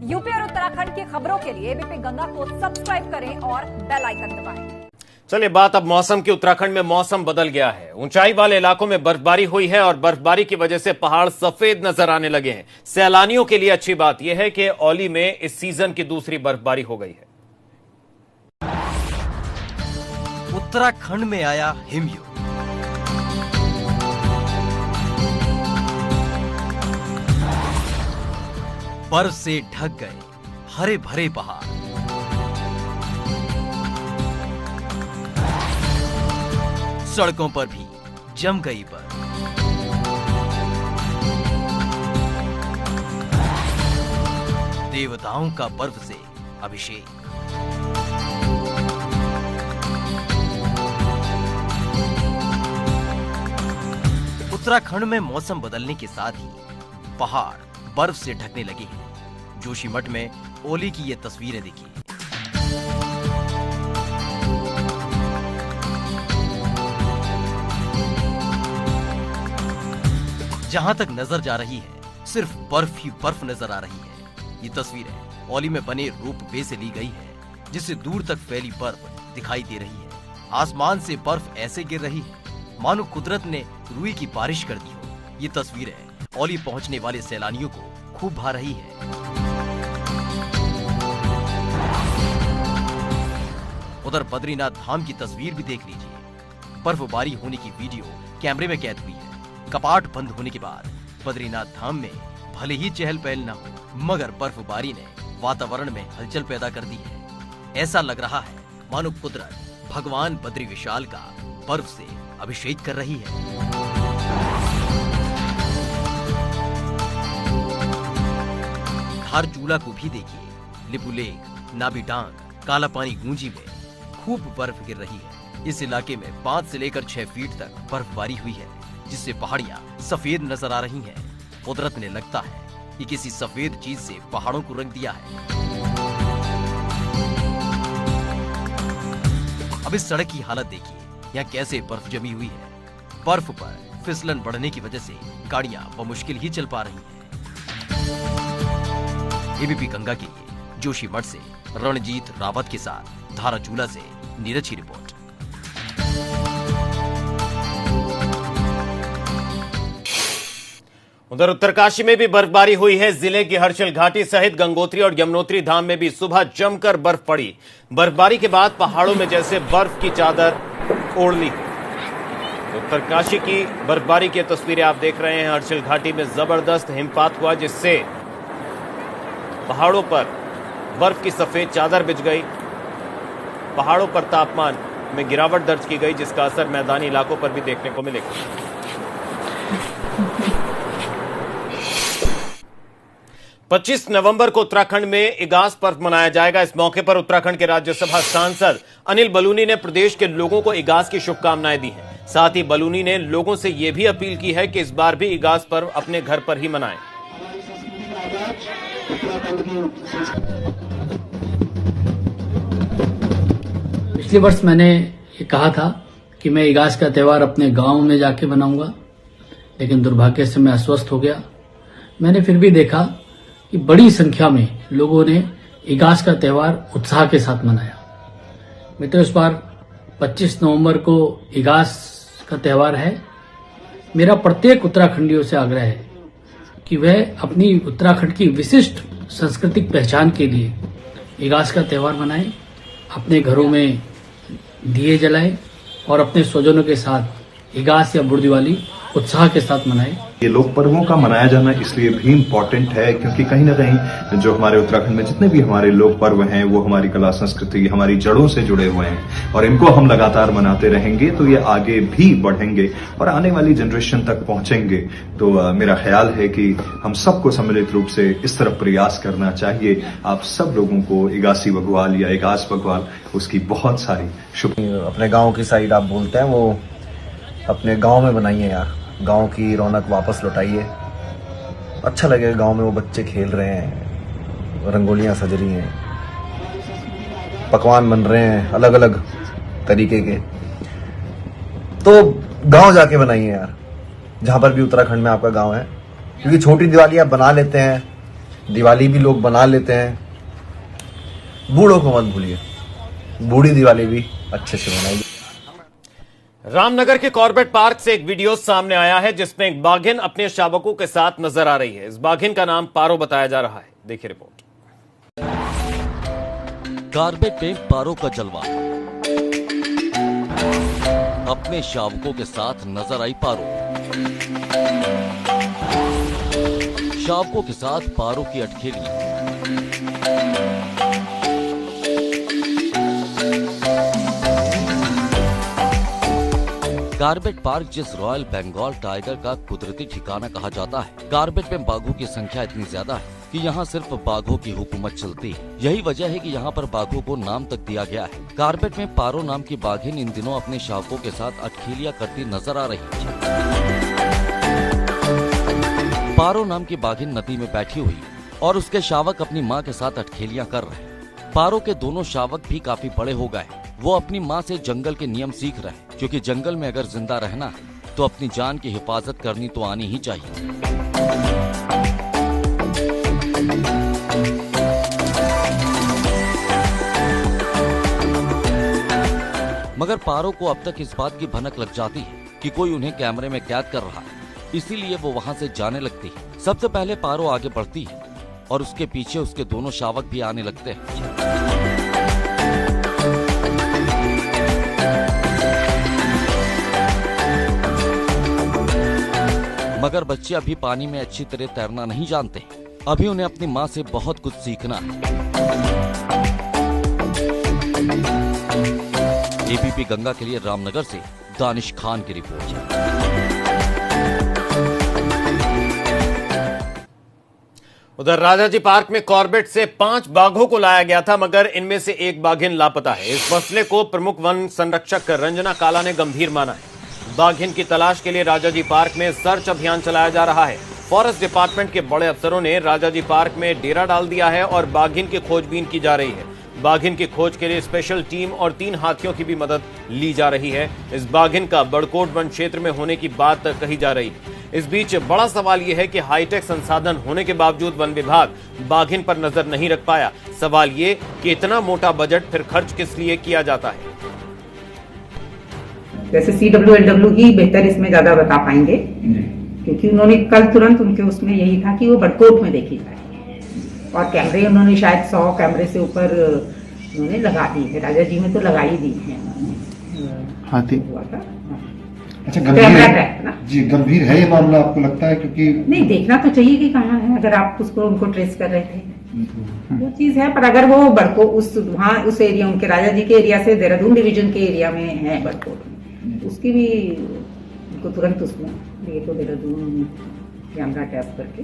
UP और उत्तराखंड की खबरों के लिए एबीपी गंगा को सब्सक्राइब करें और बेल आइकन दबाएं। चलिए बात अब मौसम की। उत्तराखंड में मौसम बदल गया है। ऊंचाई वाले इलाकों में बर्फबारी हुई है और बर्फबारी की वजह से पहाड़ सफेद नजर आने लगे हैं। सैलानियों के लिए अच्छी बात यह है कि औली में इस सीजन की दूसरी बर्फबारी हो गई है। उत्तराखंड में आया हिमयुग। बर्फ से ढक गए हरे भरे पहाड़। सड़कों पर भी जम गई बर्फ। देवताओं का बर्फ से अभिषेक। उत्तराखंड में मौसम बदलने के साथ ही पहाड़ बर्फ से ढकने लगे हैं। जोशीमठ में ओली की ये तस्वीरें देखिए। जहां तक नजर जा रही है सिर्फ बर्फ ही बर्फ नजर आ रही है। ये तस्वीरें ओली में बने रोपवे से ली गई है, जिससे दूर तक फैली बर्फ दिखाई दे रही है। आसमान से बर्फ ऐसे गिर रही है मानो कुदरत ने रुई की बारिश कर दी हो। ये तस्वीरें ओली पहुंचने वाले सैलानियों को खूब भा रही है। उधर बद्रीनाथ धाम की तस्वीर भी देख लीजिए। बर्फबारी होने की वीडियो कैमरे में कैद हुई है। कपाट बंद होने के बाद बद्रीनाथ धाम में भले ही चहल पहल न हो, मगर बर्फबारी ने वातावरण में हलचल पैदा कर दी है। ऐसा लग रहा है मानो कुदरत भगवान बद्री विशाल का बर्फ से अभिषेक कर रही है। धारचूला को भी देखिए। लिपुलेख, नाबीडांग, काला पानी गूंजी में खूब बर्फ गिर रही है। इस इलाके में 5 से लेकर 6 फीट तक बर्फबारी हुई है, जिससे पहाड़ियां सफेद नजर आ रही हैं। कुदरत ने लगता है कि किसी सफेद चीज से पहाड़ों को रंग दिया है। अब इस सड़क की हालत देखिए, यहाँ कैसे बर्फ जमी हुई है। बर्फ पर फिसलन बढ़ने की वजह से गाड़ियां बमुश्किल ही चल पा रही हैं। एबीपी गंगा के लिए जोशीमठ से रणजीत रावत के साथ धाराचूला से नीरज की रिपोर्ट। उधर उत्तरकाशी में भी बर्फबारी हुई है। जिले की हर्षिल घाटी सहित गंगोत्री और यमुनोत्री धाम में भी सुबह जमकर बर्फ पड़ी। बर्फबारी के बाद पहाड़ों में जैसे बर्फ की चादर ओढ़ ली। उत्तरकाशी की बर्फबारी की तस्वीरें आप देख रहे हैं। हर्षिल घाटी में जबरदस्त हिमपात हुआ, जिससे पहाड़ों पर बर्फ की सफेद चादर बिछ गई। पहाड़ों पर तापमान में गिरावट दर्ज की गई, जिसका असर मैदानी इलाकों पर भी देखने को मिलेगा। 25 नवंबर को उत्तराखंड में इगास पर्व मनाया जाएगा। इस मौके पर उत्तराखंड के राज्यसभा सांसद अनिल बलूनी ने प्रदेश के लोगों को इगास की शुभकामनाएं दी हैं। साथ ही बलूनी ने लोगों से यह भी अपील की है कि इस बार भी इगास पर्व अपने घर पर ही मनाएं। पिछले वर्ष मैंने ये कहा था कि मैं इगास का त्योहार अपने गांव में जाके मनाऊंगा, लेकिन दुर्भाग्य से मैं अस्वस्थ हो गया। मैंने फिर भी देखा कि बड़ी संख्या में लोगों ने इगास का त्योहार उत्साह के साथ मनाया। मित्रों, इस बार 25 नवंबर को इगास का त्योहार है। मेरा प्रत्येक उत्तराखंडियों से आग्रह है कि वह अपनी उत्तराखंड की विशिष्ट सांस्कृतिक पहचान के लिए इगास का त्योहार मनाएं, अपने घरों में दिए जलाएं और अपने स्वजनों के साथ इगास या बुढ़ दिवाली उत्साह के साथ मनाएं। ये लोक पर्वों का मनाया जाना इसलिए भी इम्पोर्टेंट है क्योंकि कहीं ना कहीं जो हमारे उत्तराखंड में जितने भी हमारे लोक पर्व हैं वो हमारी कला संस्कृति, हमारी जड़ों से जुड़े हुए हैं और इनको हम लगातार मनाते रहेंगे तो ये आगे भी बढ़ेंगे और आने वाली जनरेशन तक पहुंचेंगे। तो मेरा ख्याल है कि हम सबको सम्मिलित रूप से इस तरफ प्रयास करना चाहिए। आप सब लोगों को इगासी बग्वाल या इगास बग्वाल उसकी बहुत सारी शुभ। अपने गाँव की साइड आप बोलते हैं वो अपने गाँव में बनाइए यार, गांव की रौनक वापस लौटाइए। अच्छा लगेगा गांव में वो बच्चे खेल रहे हैं, रंगोलियां सज रही हैं, पकवान बन रहे हैं अलग अलग तरीके के। तो गांव जाके बनाइए यार, जहां पर भी उत्तराखंड में आपका गांव है, क्योंकि छोटी दिवाली आप बना लेते हैं, दिवाली भी लोग बना लेते हैं, बूढ़ों को मत भूलिए, बूढ़ी दिवाली भी अच्छे से मनाइए। रामनगर के कॉर्बेट पार्क से एक वीडियो सामने आया है जिसमें एक बाघिन अपने शावकों के साथ नजर आ रही है। इस बाघिन का नाम पारो बताया जा रहा है। देखिए रिपोर्ट। कॉर्बेट में पारो का जलवा, अपने शावकों के साथ नजर आई पारो। शावकों के साथ पारो की अटखेली। कॉर्बेट पार्क जिस रॉयल बंगाल टाइगर का कुदरती ठिकाना कहा जाता है, कॉर्बेट में बाघों की संख्या इतनी ज्यादा है कि यहाँ सिर्फ बाघों की हुकूमत चलती है। यही वजह है कि यहाँ पर बाघों को नाम तक दिया गया है। कॉर्बेट में पारो नाम की बाघिन इन दिनों अपने शावकों के साथ अटखेलियां करती नजर आ रही है। पारो नाम की बाघिन नदी में बैठी हुई और उसके शावक अपनी माँ के साथ अटखेलियां कर रहे हैं। पारो के दोनों शावक भी काफी बड़े हो गए। वो अपनी माँ से जंगल के नियम सीख रहे हैं, क्योंकि जंगल में अगर जिंदा रहना है तो अपनी जान की हिफाजत करनी तो आनी ही चाहिए। मगर पारो को अब तक इस बात की भनक लग जाती है कि कोई उन्हें कैमरे में कैद कर रहा है, इसीलिए वो वहाँ से जाने लगती है। सबसे पहले पारो आगे बढ़ती है और उसके पीछे उसके दोनों शावक भी आने लगते हैं। मगर बच्चे अभी पानी में अच्छी तरह तैरना नहीं जानते। अभी उन्हें अपनी माँ से बहुत कुछ सीखना है। एबीपी गंगा के लिए रामनगर से दानिश खान की रिपोर्ट। उधर राजाजी पार्क में कॉर्बेट से 5 बाघों को लाया गया था, मगर इनमें से एक बाघिन लापता है। इस मसले को प्रमुख वन संरक्षक रंजना काला ने गंभीर माना है। बाघिन की तलाश के लिए राजाजी पार्क में सर्च अभियान चलाया जा रहा है। फॉरेस्ट डिपार्टमेंट के बड़े अफसरों ने राजाजी पार्क में डेरा डाल दिया है और बाघिन की खोजबीन की जा रही है। बाघिन की खोज के लिए स्पेशल टीम और 3 हाथियों की भी मदद ली जा रही है। इस बाघिन का बड़कोट वन क्षेत्र में होने की बात कही जा रही है। इस बीच बड़ा सवाल यह है कि हाईटेक संसाधन होने के बावजूद वन विभाग बाघिन पर नजर नहीं रख पाया। सवाल ये कि इतना मोटा बजट फिर खर्च किस लिए किया जाता है। वैसे CWLW ही बेहतर इसमें ज्यादा बता पाएंगे, क्योंकि उन्होंने कल तुरंत उनके उसमें यही था कि वो बड़कोट में देखी जाए और कैमरे उन्होंने शायद 100 कैमरे से ऊपर उन्होंने लगा दी है। राजा जी में तो लगा ही दी है हाथी। अच्छा, कैमरा ट्रैप ना जी, गंभीर है ये मामला आपको लगता है? क्योंकि नहीं, देखना तो चाहिए कि कहाँ है। अगर आप उसको उनको ट्रेस कर रहे थे वो चीज है, पर अगर वो बड़को उस एरिया उनके राजा जी के एरिया से देहरादून डिवीजन के एरिया में है बड़कोट में, उसकी भी उनको तुरंत उसमें ये तो देहरादून कैमरा टैप करके